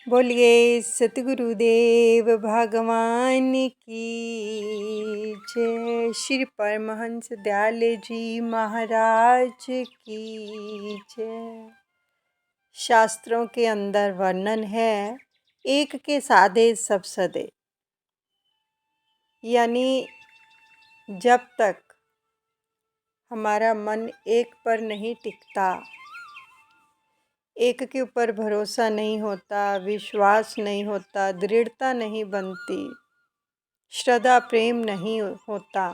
बोलिए सतगुरुदेव भगवान की जय। श्री परमहंस दयाले जी महाराज की जय। शास्त्रों के अंदर वर्णन है एक के साधे सब सदे, यानी जब तक हमारा मन एक पर नहीं टिकता, एक के ऊपर भरोसा नहीं होता, विश्वास नहीं होता, दृढ़ता नहीं बनती, श्रद्धा प्रेम नहीं होता,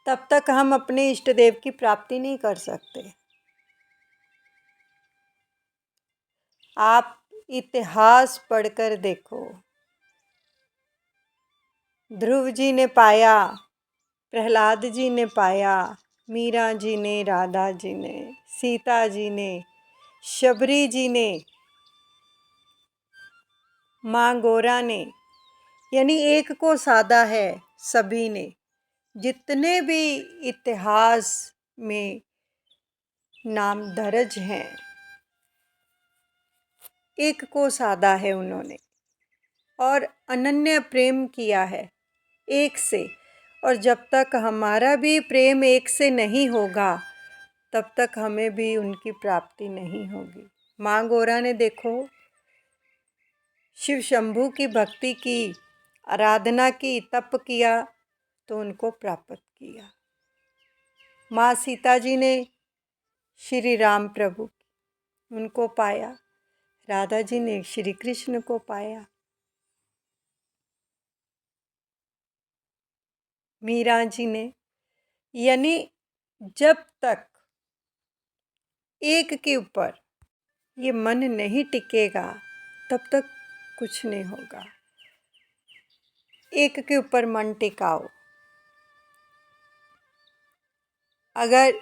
तब तक हम अपने इष्ट देव की प्राप्ति नहीं कर सकते। आप इतिहास पढ़कर देखो, ध्रुव जी ने पाया, प्रहलाद जी ने पाया, मीरा जी ने, राधा जी ने, सीता जी ने, शबरी जी ने, माँ गौरा ने, यानी एक को साधा है सभी ने। जितने भी इतिहास में नाम दर्ज हैं, एक को साधा है उन्होंने और अनन्य प्रेम किया है एक से। और जब तक हमारा भी प्रेम एक से नहीं होगा, तब तक हमें भी उनकी प्राप्ति नहीं होगी। माँ गौरा ने देखो, शिव शंभू की भक्ति की, आराधना की, तप किया तो उनको प्राप्त किया। माँ सीता जी ने श्री राम प्रभु उनको पाया, राधा जी ने श्री कृष्ण को पाया, मीरा जी ने। यानी जब तक एक के ऊपर ये मन नहीं टिकेगा, तब तक कुछ नहीं होगा। एक के ऊपर मन टिकाओ। अगर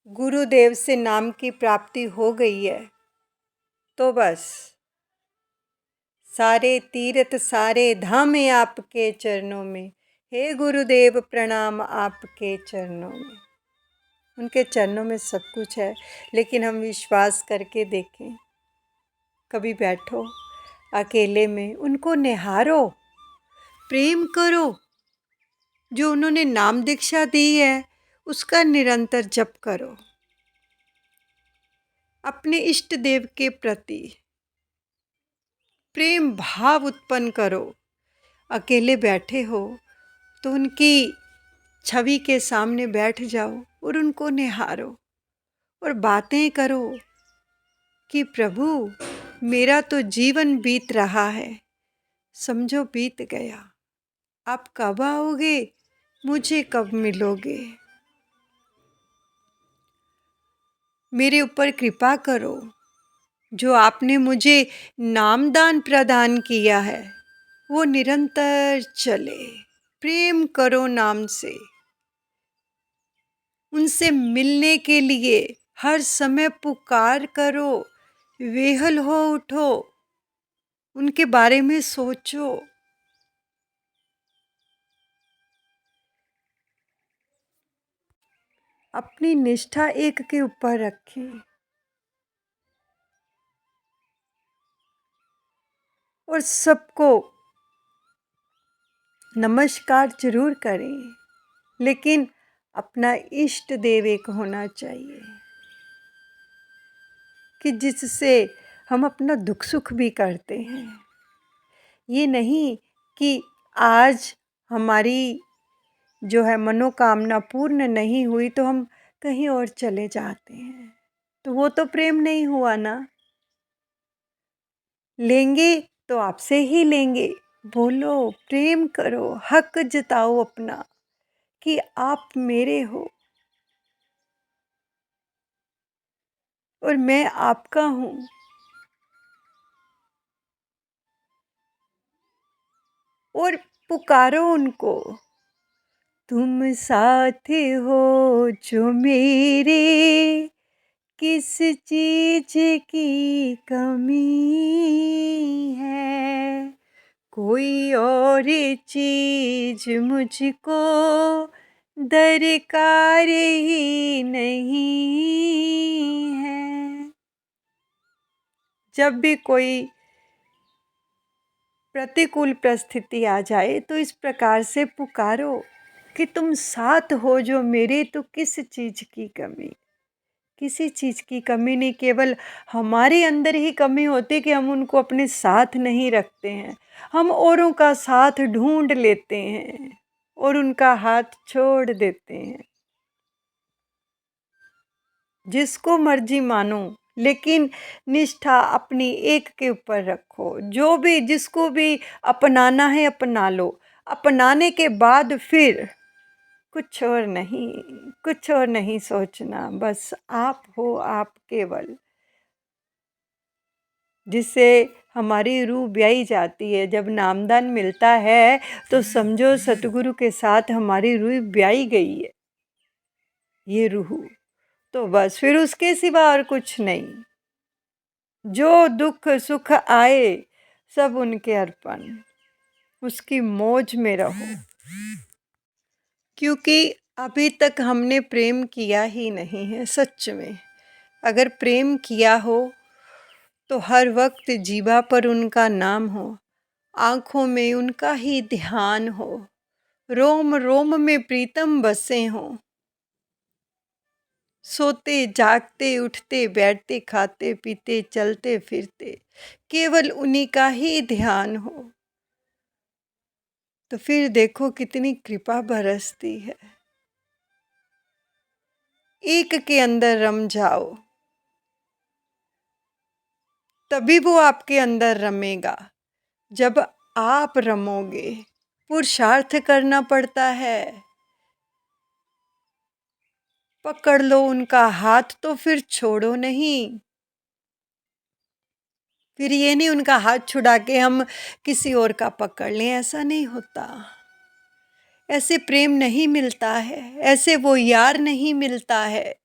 गुरुदेव से नाम की प्राप्ति हो गई है तो बस सारे तीर्थ सारे धाम हैं आपके चरणों में। हे गुरुदेव प्रणाम आपके चरणों में। उनके चरणों में सब कुछ है, लेकिन हम विश्वास करके देखें। कभी बैठो अकेले में, उनको निहारो, प्रेम करो। जो उन्होंने नाम दीक्षा दी है उसका निरंतर जप करो। अपने इष्ट देव के प्रति प्रेम भाव उत्पन्न करो। अकेले बैठे हो तो उनकी छवि के सामने बैठ जाओ और उनको निहारो और बातें करो कि प्रभु मेरा तो जीवन बीत रहा है, समझो बीत गया, आप कब आओगे, मुझे कब मिलोगे, मेरे ऊपर कृपा करो। जो आपने मुझे नामदान प्रदान किया है वो निरंतर चले। प्रेम करो नाम से, उनसे मिलने के लिए हर समय पुकार करो, वेहल हो उठो, उनके बारे में सोचो। अपनी निष्ठा एक के ऊपर रखें और सबको नमस्कार जरूर करें, लेकिन अपना इष्ट देव एक होना चाहिए कि जिससे हम अपना दुख सुख भी करते हैं। ये नहीं कि आज हमारी जो है मनोकामना पूर्ण नहीं हुई तो हम कहीं और चले जाते हैं, तो वो तो प्रेम नहीं हुआ ना। लेंगे तो आपसे ही लेंगे। बोलो, प्रेम करो, हक जताओ अपना कि आप मेरे हो और मैं आपका हूँ। और पुकारो उनको, तुम साथ हो जो मेरे, किस चीज की कमी है, कोई और चीज मुझको दरकार ही नहीं है। जब भी कोई प्रतिकूल परिस्थिति आ जाए तो इस प्रकार से पुकारो कि तुम साथ हो जो मेरे, तो किस चीज़ की कमी, किसी चीज़ की कमी नहीं। केवल हमारे अंदर ही कमी होती कि हम उनको अपने साथ नहीं रखते हैं। हम औरों का साथ ढूंढ लेते हैं और उनका हाथ छोड़ देते हैं। जिसको मर्जी मानो, लेकिन निष्ठा अपनी एक के ऊपर रखो। जो भी जिसको भी अपनाना है अपना लो। अपनाने के बाद फिर कुछ और नहीं, कुछ और नहीं सोचना, बस आप हो, आप केवल, जिससे हमारी रूह ब्याई जाती है। जब नामदान मिलता है तो समझो सतगुरु के साथ हमारी रूह ब्याई गई है, ये रूह। तो बस फिर उसके सिवा और कुछ नहीं। जो दुख सुख आए सब उनके अर्पण, उसकी मौज में रहो। क्योंकि अभी तक हमने प्रेम किया ही नहीं है सच में। अगर प्रेम किया हो तो हर वक्त जीवा पर उनका नाम हो, आँखों में उनका ही ध्यान हो, रोम रोम में प्रीतम बसे हों। सोते जागते उठते बैठते खाते पीते चलते फिरते केवल उन्हीं का ही ध्यान हो, तो फिर देखो कितनी कृपा बरसती है। एक के अंदर रम जाओ, तभी वो आपके अंदर रमेगा। जब आप रमोगे, पुरुषार्थ करना पड़ता है। पकड़ लो उनका हाथ तो फिर छोड़ो नहीं। फिर ये नहीं उनका हाथ छुड़ा के हम किसी और का पकड़ लें, ऐसा नहीं होता। ऐसे प्रेम नहीं मिलता है, ऐसे वो यार नहीं मिलता है,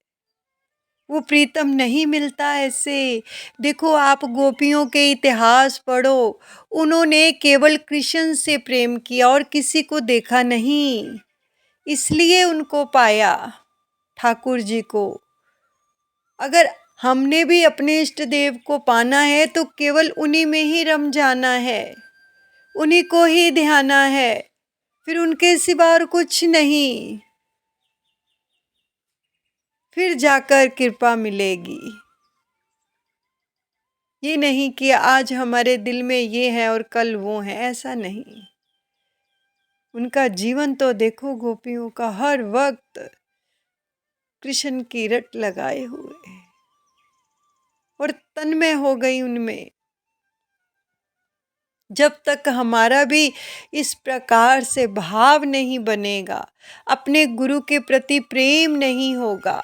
वो प्रीतम नहीं मिलता ऐसे। देखो आप गोपियों के इतिहास पढ़ो, उन्होंने केवल कृष्ण से प्रेम किया और किसी को देखा नहीं, इसलिए उनको पाया, ठाकुर जी को। अगर हमने भी अपने इष्ट देव को पाना है तो केवल उन्हीं में ही रम जाना है, उन्हीं को ही ध्याना है, फिर उनके सिवा और कुछ नहीं। फिर जाकर कृपा मिलेगी। ये नहीं कि आज हमारे दिल में ये है और कल वो है, ऐसा नहीं। उनका जीवन तो देखो गोपियों का, हर वक्त कृष्ण की रट लगाए हुए और तन्मय हो गई उनमें। जब तक हमारा भी इस प्रकार से भाव नहीं बनेगा, अपने गुरु के प्रति प्रेम नहीं होगा,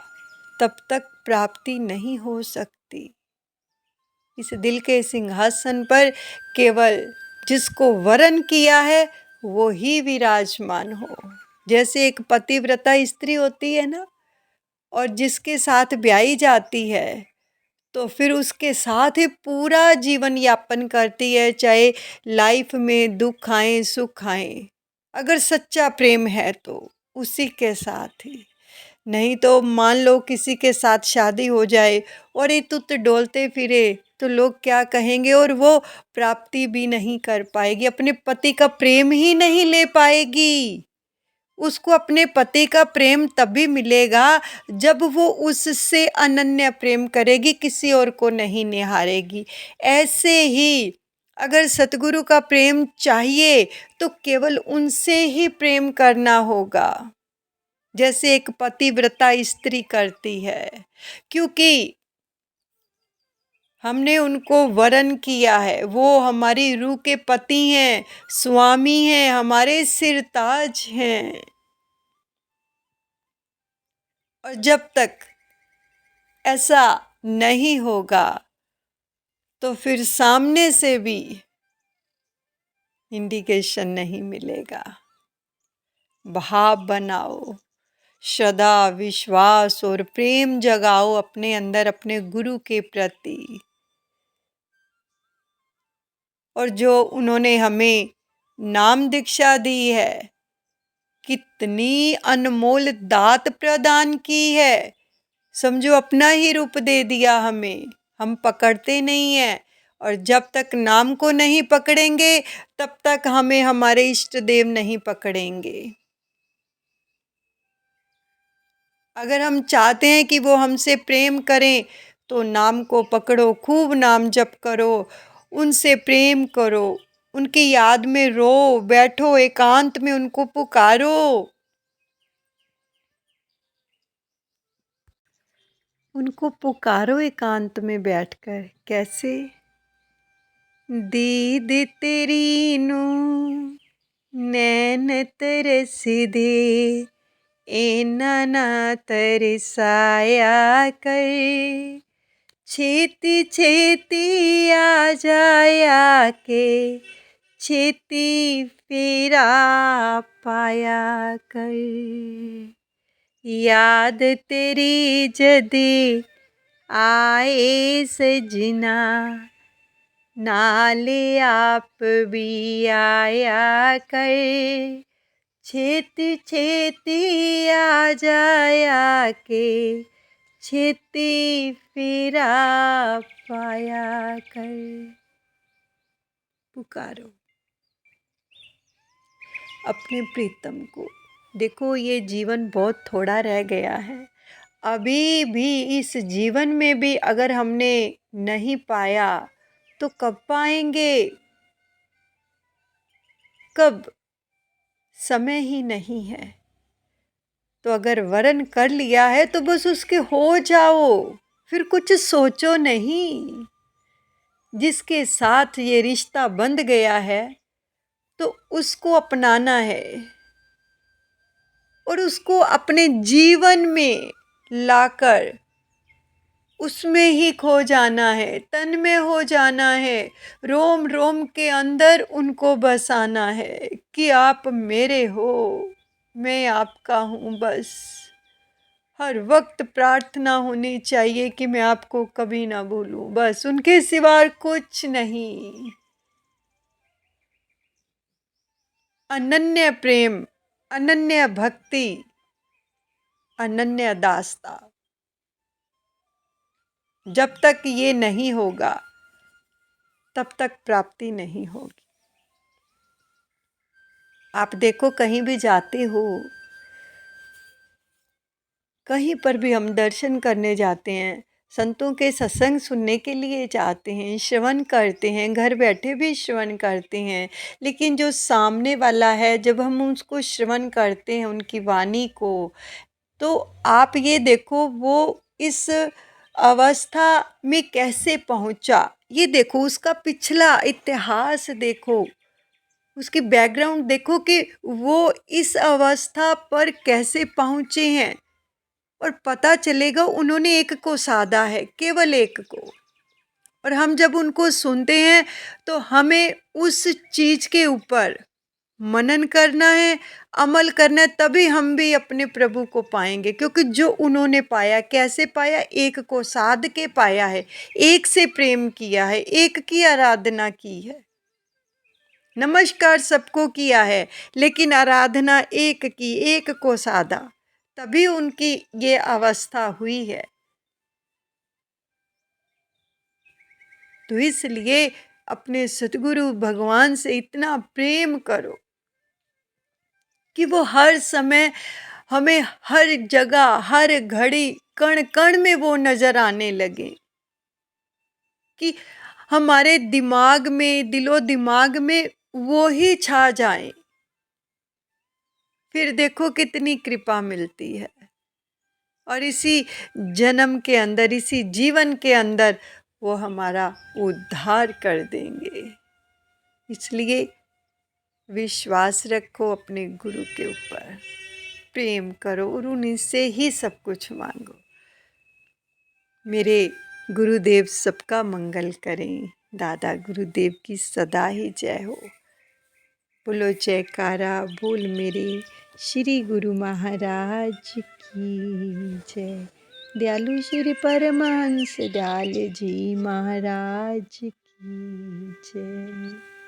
तब तक प्राप्ति नहीं हो सकती। इस दिल के सिंहासन पर केवल जिसको वरण किया है वो ही विराजमान हो। जैसे एक पतिव्रता स्त्री होती है ना, और जिसके साथ ब्याही जाती है तो फिर उसके साथ ही पूरा जीवन यापन करती है, चाहे लाइफ में दुख आए सुख आए। अगर सच्चा प्रेम है तो उसी के साथ ही। नहीं तो मान लो किसी के साथ शादी हो जाए और ये तुत डोलते फिरे तो लोग क्या कहेंगे, और वो प्राप्ति भी नहीं कर पाएगी, अपने पति का प्रेम ही नहीं ले पाएगी। उसको अपने पति का प्रेम तभी मिलेगा जब वो उससे अनन्य प्रेम करेगी, किसी और को नहीं निहारेगी। ऐसे ही अगर सतगुरु का प्रेम चाहिए तो केवल उनसे ही प्रेम करना होगा, जैसे एक पतिव्रता स्त्री करती है। क्योंकि हमने उनको वरण किया है, वो हमारी रूह के पति हैं, स्वामी हैं, हमारे सिरताज हैं। और जब तक ऐसा नहीं होगा तो फिर सामने से भी इंडिकेशन नहीं मिलेगा। भाव बनाओ, श्रद्धा विश्वास और प्रेम जगाओ अपने अंदर अपने गुरु के प्रति। और जो उन्होंने हमें नाम दीक्षा दी है, कितनी अनमोल दात प्रदान की है। समझो अपना ही रूप दे दिया हमें, हम पकड़ते नहीं हैं और जब तक नाम को नहीं पकड़ेंगे तब तक हमें हमारे इष्ट देव नहीं पकड़ेंगे। अगर हम चाहते हैं कि वो हमसे प्रेम करें तो नाम को पकड़ो, खूब नाम जप करो, उनसे प्रेम करो, उनकी याद में रो बैठो, एकांत में उनको पुकारो। उनको पुकारो एकांत में बैठकर। कैसे? दीद तेरी नू नैन तरस दे, ऐना ना तरसाया कर, छेती छेती आ जाया के, छेती फेरा पाया कर। याद तेरी जदी आए सजना, नाले आप भी आया कर, छेती छेती आ जाया के, छेती फेरा पाया कर। पुकारो अपने प्रीतम को। देखो ये जीवन बहुत थोड़ा रह गया है, अभी भी इस जीवन में भी अगर हमने नहीं पाया तो कब पाएंगे? कब? समय ही नहीं है। तो अगर वरण कर लिया है तो बस उसके हो जाओ, फिर कुछ सोचो नहीं। जिसके साथ ये रिश्ता बंध गया है तो उसको अपनाना है और उसको अपने जीवन में लाकर उसमें ही खो जाना है, तन में हो जाना है, रोम रोम के अंदर उनको बसाना है कि आप मेरे हो, मैं आपका हूँ। बस हर वक्त प्रार्थना होनी चाहिए कि मैं आपको कभी ना भूलूं, बस उनके सिवा कुछ नहीं। अनन्य प्रेम, अनन्य भक्ति, अनन्य दास्ता, जब तक ये नहीं होगा तब तक प्राप्ति नहीं होगी। आप देखो कहीं भी जाते हो, कहीं पर भी हम दर्शन करने जाते हैं, संतों के सत्संग सुनने के लिए जाते हैं, श्रवण करते हैं, घर बैठे भी श्रवण करते हैं, लेकिन जो सामने वाला है जब हम उसको श्रवण करते हैं उनकी वाणी को, तो आप ये देखो वो इस अवस्था में कैसे पहुंचा। ये देखो उसका पिछला इतिहास देखो, उसकी बैकग्राउंड देखो कि वो इस अवस्था पर कैसे पहुंचे हैं, और पता चलेगा उन्होंने एक को साधा है, केवल एक को। और हम जब उनको सुनते हैं तो हमें उस चीज़ के ऊपर मनन करना है, अमल करना है, तभी हम भी अपने प्रभु को पाएंगे। क्योंकि जो उन्होंने पाया, कैसे पाया? एक को साध के पाया है, एक से प्रेम किया है, एक की आराधना की है, नमस्कार सबको किया है, लेकिन आराधना एक की, एक को साधा, तभी उनकी ये अवस्था हुई है। तो इसलिए अपने सतगुरु भगवान से इतना प्रेम करो कि वो हर समय हमें, हर जगह, हर घड़ी, कण कण में वो नजर आने लगे, कि हमारे दिमाग में, दिलो दिमाग में वो ही छा जाए। फिर देखो कितनी कृपा मिलती है। और इसी जन्म के अंदर, इसी जीवन के अंदर वो हमारा उद्धार कर देंगे। इसलिए विश्वास रखो अपने गुरु के ऊपर, प्रेम करो और उन्हीं से ही सब कुछ मांगो। मेरे गुरुदेव सबका मंगल करें। दादा गुरुदेव की सदा ही जय हो। बोलो जयकारा बोल मेरे श्री गुरु महाराज की जय। दयालु श्री परमहंस दयाल जी महाराज की जय।